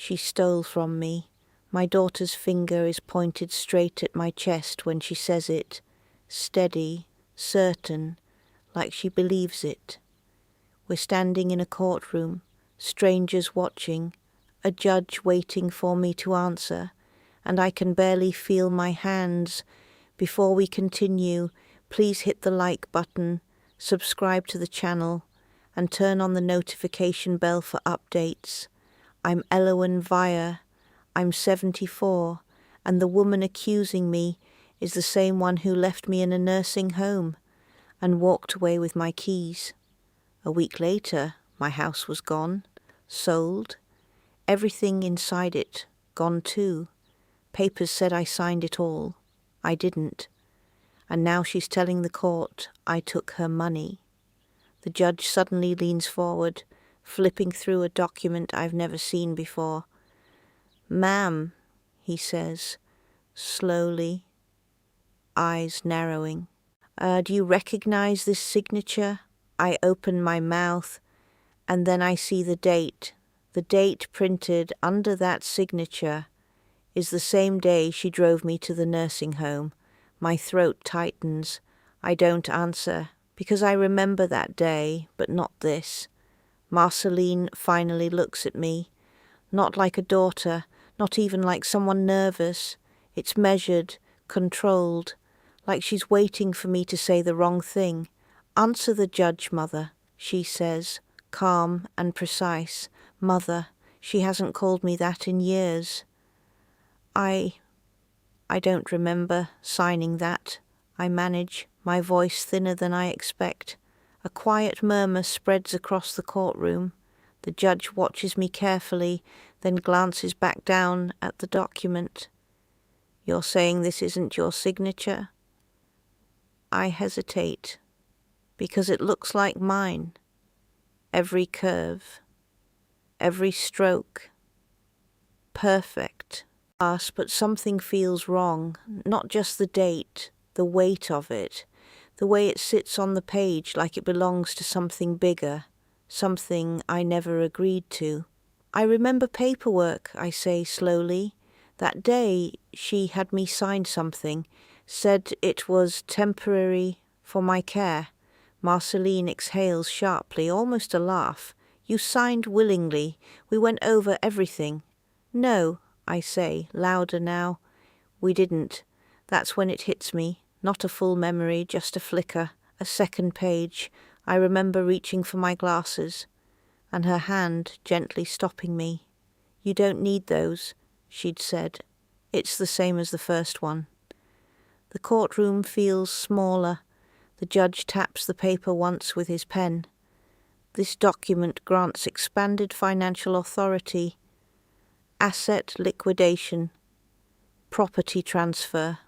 she stole from me. My daughter's finger is pointed straight at my chest when she says it, steady, certain, like she believes it. We're standing in a courtroom, strangers watching, a judge waiting for me to answer, and I can barely feel my hands. Before we continue, please hit the like button, subscribe to the channel, and turn on the notification bell for updates. I'm Elowen Vire. I'm 74, and the woman accusing me is the same one who left me in a nursing home and walked away with my keys. A week later, my house was gone, sold, everything inside it gone too. Papers said I signed it all. I didn't. And now she's telling the court I took her money. The judge suddenly leans forward, flipping through a document I've never seen before. "Ma'am," he says, slowly, eyes narrowing. Do you recognize this signature?" I open my mouth, and then I see the date. The date printed under that signature is the same day she drove me to the nursing home. My throat tightens. I don't answer, because I remember that day, but not this. Marceline finally looks at me, not like a daughter, not even like someone nervous. It's measured, controlled, like she's waiting for me to say the wrong thing. "Answer the judge, Mother," she says, calm and precise. Mother, she hasn't called me that in years. I don't remember signing that. I manage, my voice thinner than I expect. A quiet murmur spreads across the courtroom. The judge watches me carefully, then glances back down at the document. "You're saying this isn't your signature?" I hesitate, because it looks like mine. Every curve, every stroke, perfect. But something feels wrong, not just the date, the weight of it, the way it sits on the page like it belongs to something bigger, something I never agreed to. "I remember paperwork," I say slowly. "That day she had me sign something, said it was temporary for my care." Marceline exhales sharply, almost a laugh. "You signed willingly. We went over everything." "No," I say, louder now. "We didn't." That's when it hits me. Not a full memory, just a flicker, a second page. I remember reaching for my glasses, and her hand gently stopping me. "You don't need those," she'd said. "It's the same as the first one." The courtroom feels smaller. The judge taps the paper once with his pen. "This document grants expanded financial authority, asset liquidation, property transfer."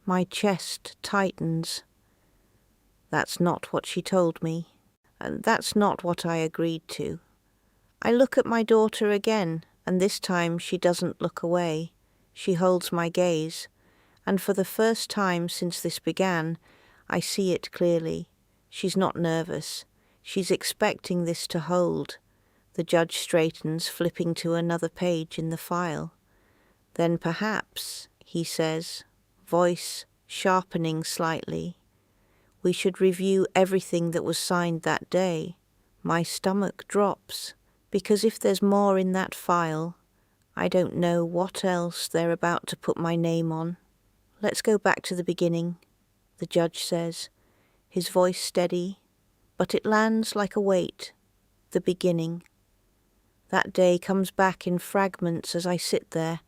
My chest tightens. That's not what she told me, and that's not what I agreed to. I look at my daughter again, and this time she doesn't look away. She holds my gaze, and for the first time since this began, I see it clearly. She's not nervous. She's expecting this to hold. The judge straightens, flipping to another page in the file. "Then perhaps," he says, voice sharpening slightly, "we should review everything that was signed that day." My stomach drops, because if there's more in that file, I don't know what else they're about to put my name on. "Let's go back to the beginning," the judge says, his voice steady, but it lands like a weight. The beginning. That day comes back in fragments as I sit there,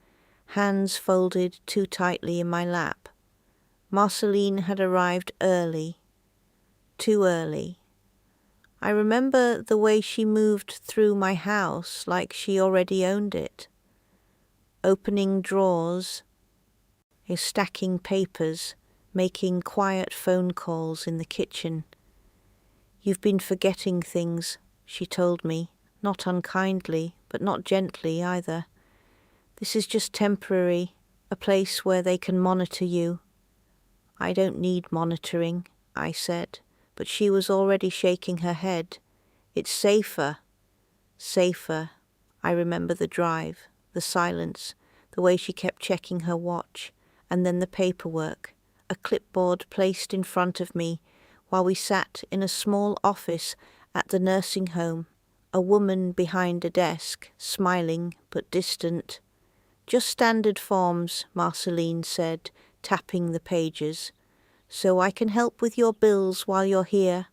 hands folded too tightly in my lap. Marceline had arrived early, too early. I remember the way she moved through my house like she already owned it, opening drawers, stacking papers, making quiet phone calls in the kitchen. "You've been forgetting things," she told me, not unkindly, but not gently either. "This is just temporary, a place where they can monitor you." "I don't need monitoring," I said, but she was already shaking her head. "It's safer." Safer. I remember the drive, the silence, the way she kept checking her watch, and then the paperwork, a clipboard placed in front of me while we sat in a small office at the nursing home, a woman behind a desk, smiling but distant. "Just standard forms," Marceline said, tapping the pages. "So I can help with your bills while you're here."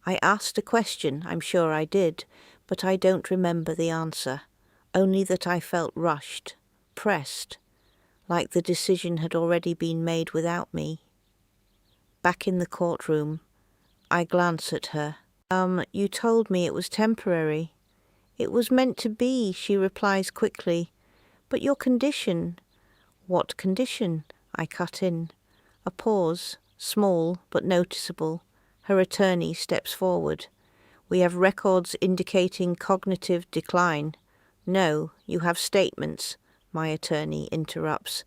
I asked a question, I'm sure I did, but I don't remember the answer, only that I felt rushed, pressed, like the decision had already been made without me. Back in the courtroom, I glance at her. You told me it was temporary." "It was meant to be," she replies quickly. "But your condition—" "What condition?" I cut in. A pause, small but noticeable. Her attorney steps forward. "We have records indicating cognitive decline." "No, you have statements," my attorney interrupts.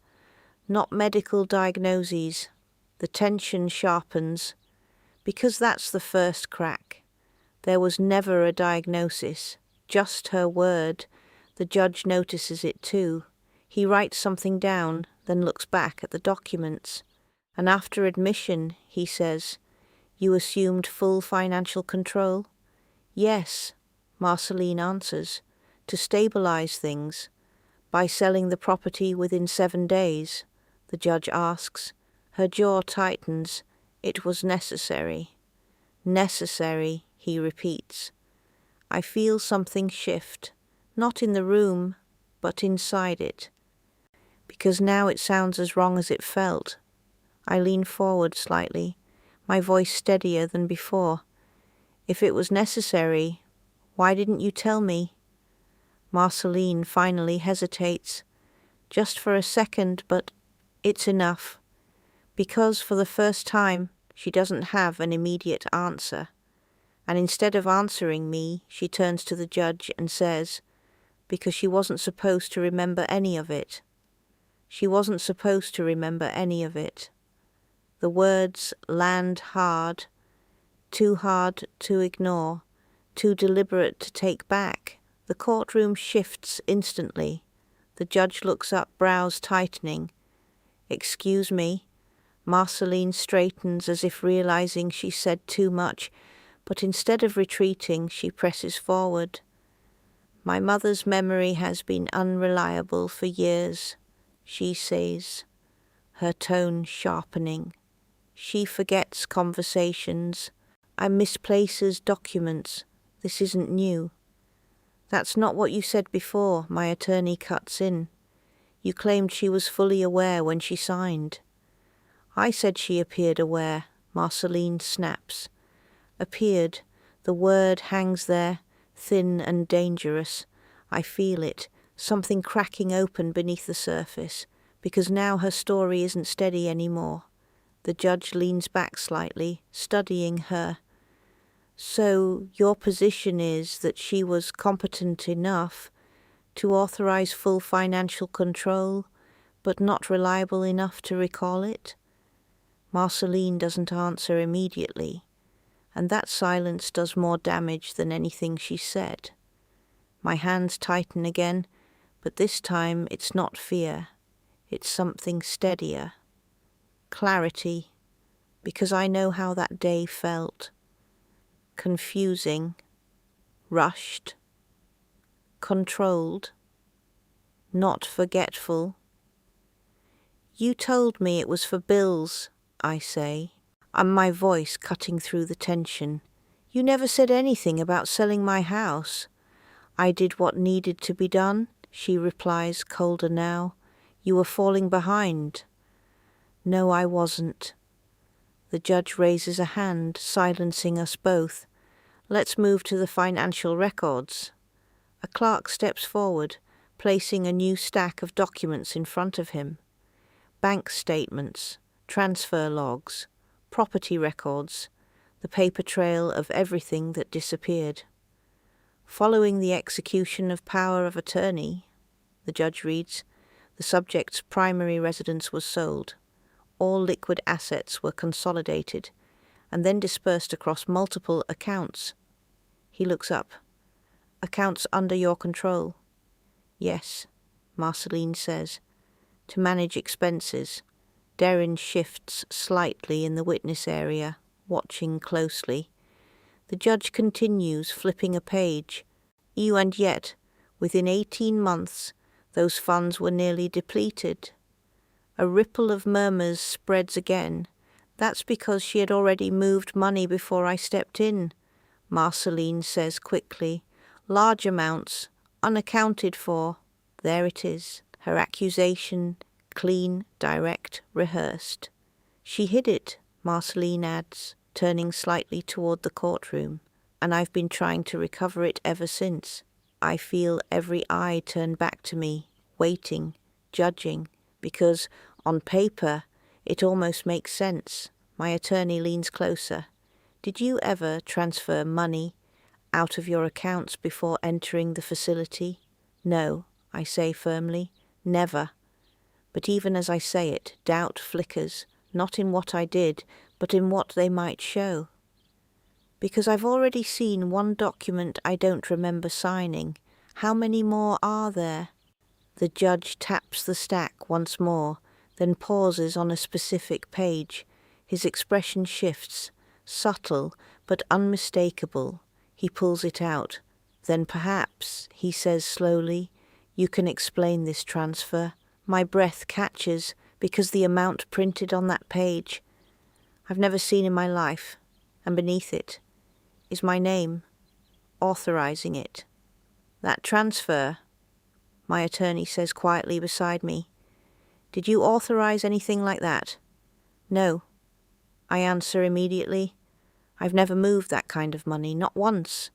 "Not medical diagnoses." The tension sharpens, because that's the first crack. There was never a diagnosis, just her word. The judge notices it too. He writes something down, then looks back at the documents. And after admission, he says, "You assumed full financial control?" "Yes," Marceline answers, "to stabilize things." "By selling the property within 7 days?" the judge asks. Her jaw tightens. "It was necessary." "Necessary," he repeats. I feel something shift, not in the room, but inside it. Because now it sounds as wrong as it felt. I lean forward slightly, my voice steadier than before. "If it was necessary, why didn't you tell me?" Marceline finally hesitates. Just for a second, but it's enough. Because for the first time, she doesn't have an immediate answer. And instead of answering me, she turns to the judge and says, "Because she wasn't supposed to remember any of it." She wasn't supposed to remember any of it. The words land hard, too hard to ignore, too deliberate to take back. The courtroom shifts instantly. The judge looks up, brows tightening. "Excuse me." Marceline straightens as if realizing she said too much, but instead of retreating, she presses forward. "My mother's memory has been unreliable for years," she says, her tone sharpening. "She forgets conversations and misplaces documents. This isn't new." "That's not what you said before," my attorney cuts in. "You claimed she was fully aware when she signed." "I said she appeared aware," Marceline snaps. Appeared. The word hangs there, thin and dangerous. I feel it, something cracking open beneath the surface, because now her story isn't steady anymore. The judge leans back slightly, studying her. "So your position is that she was competent enough to authorize full financial control, but not reliable enough to recall it?" Marceline doesn't answer immediately, and that silence does more damage than anything she said. My hands tighten again, but this time it's not fear. It's something steadier. Clarity, because I know how that day felt. Confusing, rushed, controlled, not forgetful. "You told me it was for bills," I say, and my voice cutting through the tension. "You never said anything about selling my house." "I did what needed to be done," she replies, colder now. "You were falling behind." "No, I wasn't." The judge raises a hand, silencing us both. "Let's move to the financial records." A clerk steps forward, placing a new stack of documents in front of him. Bank statements, transfer logs, property records, the paper trail of everything that disappeared. "Following the execution of power of attorney," the judge reads, "the subject's primary residence was sold. All liquid assets were consolidated and then dispersed across multiple accounts." He looks up. "Accounts under your control?" Yes, Marceline says. To manage expenses. Darren shifts slightly in the witness area, watching closely. The judge continues, flipping a page. And yet, within 18 months, those funds were nearly depleted. A ripple of murmurs spreads again. That's because she had already moved money before I stepped in, Marceline says quickly. Large amounts, unaccounted for. There it is, her accusation, clean, direct, rehearsed. She hid it, Marceline adds, turning slightly toward the courtroom, and I've been trying to recover it ever since. I feel every eye turn back to me, waiting, judging, because, on paper, it almost makes sense. My attorney leans closer. Did you ever transfer money out of your accounts before entering the facility? No, I say firmly, never. But even as I say it, doubt flickers, not in what I did, but in what they might show. Because I've already seen one document I don't remember signing. How many more are there? The judge taps the stack once more, then pauses on a specific page. His expression shifts, subtle but unmistakable. He pulls it out. Then perhaps, he says slowly, you can explain this transfer. My breath catches because the amount printed on that page I've never seen in my life, and beneath it is my name, authorizing it. That transfer, my attorney says quietly beside me. Did you authorize anything like that? No, I answer immediately. I've never moved that kind of money, not once.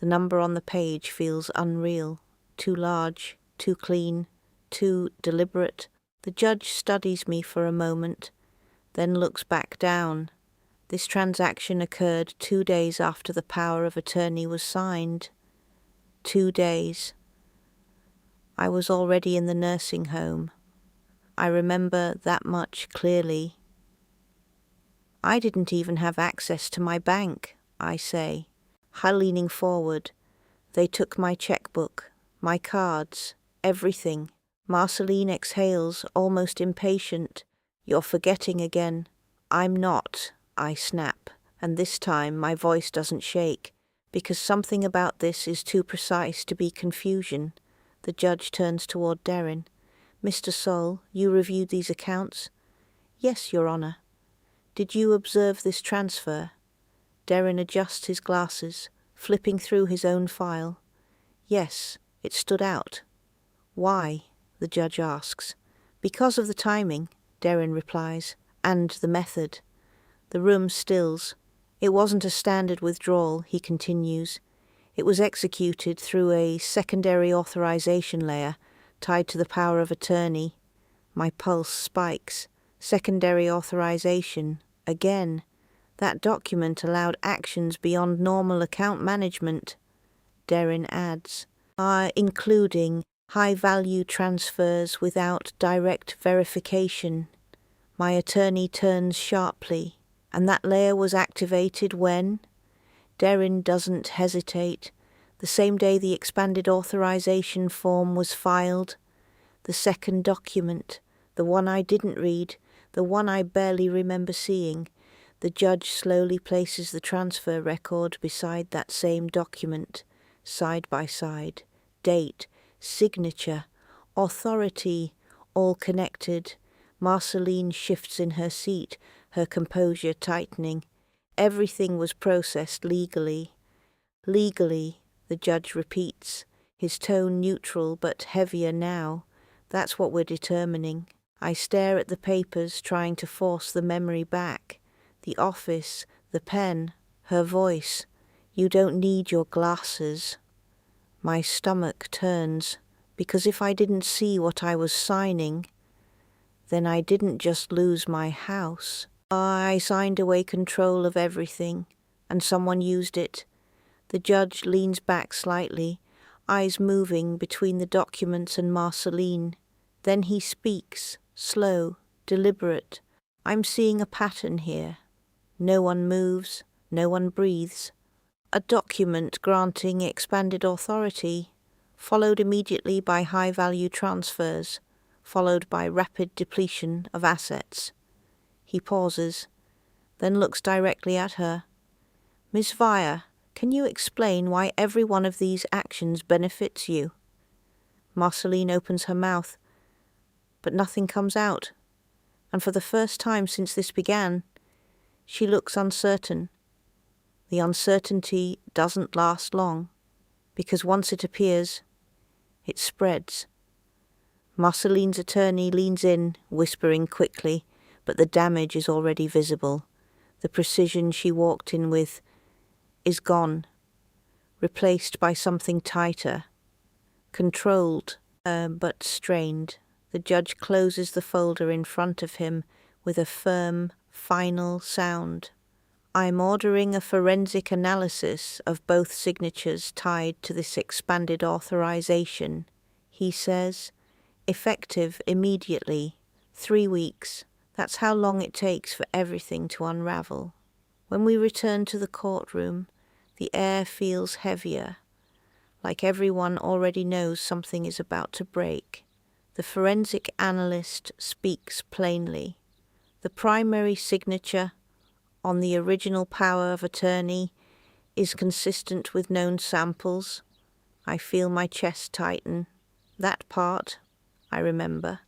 The number on the page feels unreal, too large, too clean, too deliberate. The judge studies me for a moment, then looks back down. This transaction occurred 2 days after the power of attorney was signed. 2 days. I was already in the nursing home. I remember that much clearly. I didn't even have access to my bank, I say, leaning forward. They took my checkbook, my cards, everything. Marceline exhales, almost impatient. You're forgetting again. I'm not, I snap, and this time my voice doesn't shake, because something about this is too precise to be confusion. The judge turns toward Darren. Mr. Soul, you reviewed these accounts? Yes, Your Honor. Did you observe this transfer? Darren adjusts his glasses, flipping through his own file. Yes, it stood out. Why? The judge asks. Because of the timing, Darren replies, and the method. The room stills. It wasn't a standard withdrawal, he continues. It was executed through a secondary authorization layer tied to the power of attorney. My pulse spikes. Secondary authorization. Again. That document allowed actions beyond normal account management. Darren adds, including high-value transfers without direct verification. My attorney turns sharply. And that layer was activated when? Darren doesn't hesitate. The same day the expanded authorization form was filed. The second document, the one I didn't read, the one I barely remember seeing. The judge slowly places the transfer record beside that same document, side by side. Date, signature, authority, all connected. Marceline shifts in her seat, her composure tightening. Everything was processed legally. Legally, the judge repeats, his tone neutral but heavier now. That's what we're determining. I stare at the papers, trying to force the memory back. The office, the pen, her voice. You don't need your glasses. My stomach turns, because if I didn't see what I was signing, then I didn't just lose my house. I signed away control of everything, and someone used it. The judge leans back slightly, eyes moving between the documents and Marceline. Then he speaks, slow, deliberate. I'm seeing a pattern here. No one moves, no one breathes. A document granting expanded authority, followed immediately by high-value transfers, followed by rapid depletion of assets. He pauses, then looks directly at her. Miss Vire, can you explain why every one of these actions benefits you? Marceline opens her mouth, but nothing comes out, and for the first time since this began, she looks uncertain. The uncertainty doesn't last long, because once it appears, it spreads. Marceline's attorney leans in, whispering quickly, but the damage is already visible. The precision she walked in with is gone, replaced by something tighter, controlled, but strained. The judge closes the folder in front of him with a firm, final sound. I'm ordering a forensic analysis of both signatures tied to this expanded authorization, he says, effective immediately. 3 weeks. That's how long it takes for everything to unravel. When we return to the courtroom, the air feels heavier, like everyone already knows something is about to break. The forensic analyst speaks plainly. The primary signature on the original power of attorney is consistent with known samples. I feel my chest tighten. That part, I remember.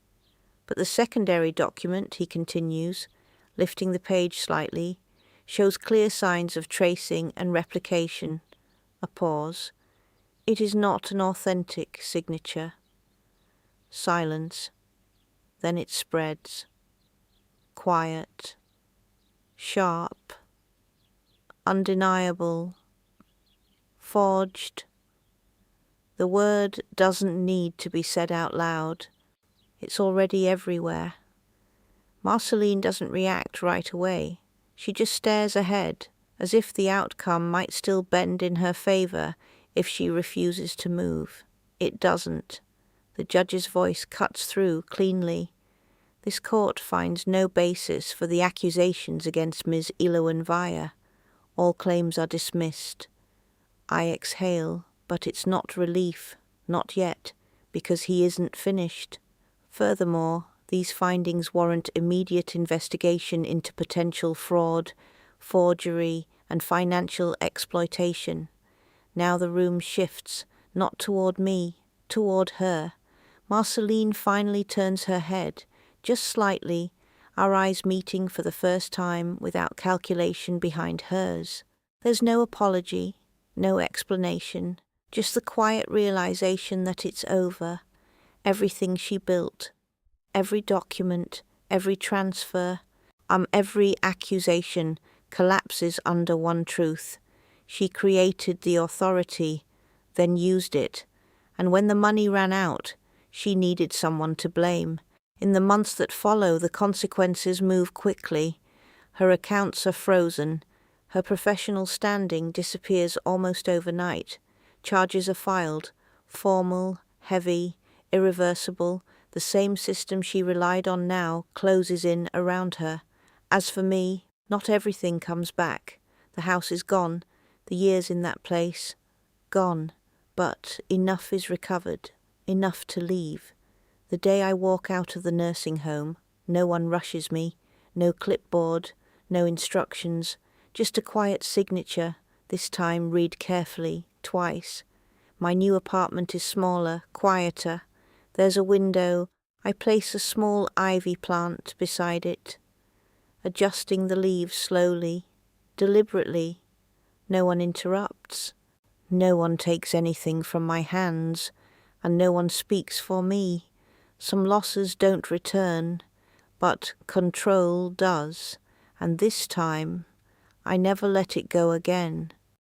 But the secondary document, he continues, lifting the page slightly, shows clear signs of tracing and replication. A pause. It is not an authentic signature. Silence. Then it spreads. Quiet. Sharp. Undeniable. Forged. The word doesn't need to be said out loud. It's already everywhere. Marceline doesn't react right away. She just stares ahead, as if the outcome might still bend in her favor if she refuses to move. It doesn't. The judge's voice cuts through cleanly. This court finds no basis for the accusations against Ms. Elowen Vire. All claims are dismissed. I exhale, but it's not relief, not yet, because he isn't finished. Furthermore, these findings warrant immediate investigation into potential fraud, forgery, and financial exploitation. Now the room shifts, not toward me, toward her. Marceline finally turns her head, just slightly, our eyes meeting for the first time without calculation behind hers. There's no apology, no explanation, just the quiet realization that it's over. Everything she built, every document, every transfer, every accusation collapses under one truth. She created the authority, then used it, and when the money ran out, she needed someone to blame. In the months that follow, the consequences move quickly. Her accounts are frozen. Her professional standing disappears almost overnight. Charges are filed, formal, heavy, irreversible. The same system she relied on now closes in around her. As for me, not everything comes back. The house is gone, the years in that place, gone. But enough is recovered, enough to leave. The day I walk out of the nursing home, no one rushes me, no clipboard, no instructions, just a quiet signature, this time read carefully, twice. My new apartment is smaller, quieter. There's a window. I place a small ivy plant beside it, adjusting the leaves slowly, deliberately. No one interrupts. No one takes anything from my hands, and no one speaks for me. Some losses don't return, but control does, and this time I never let it go again.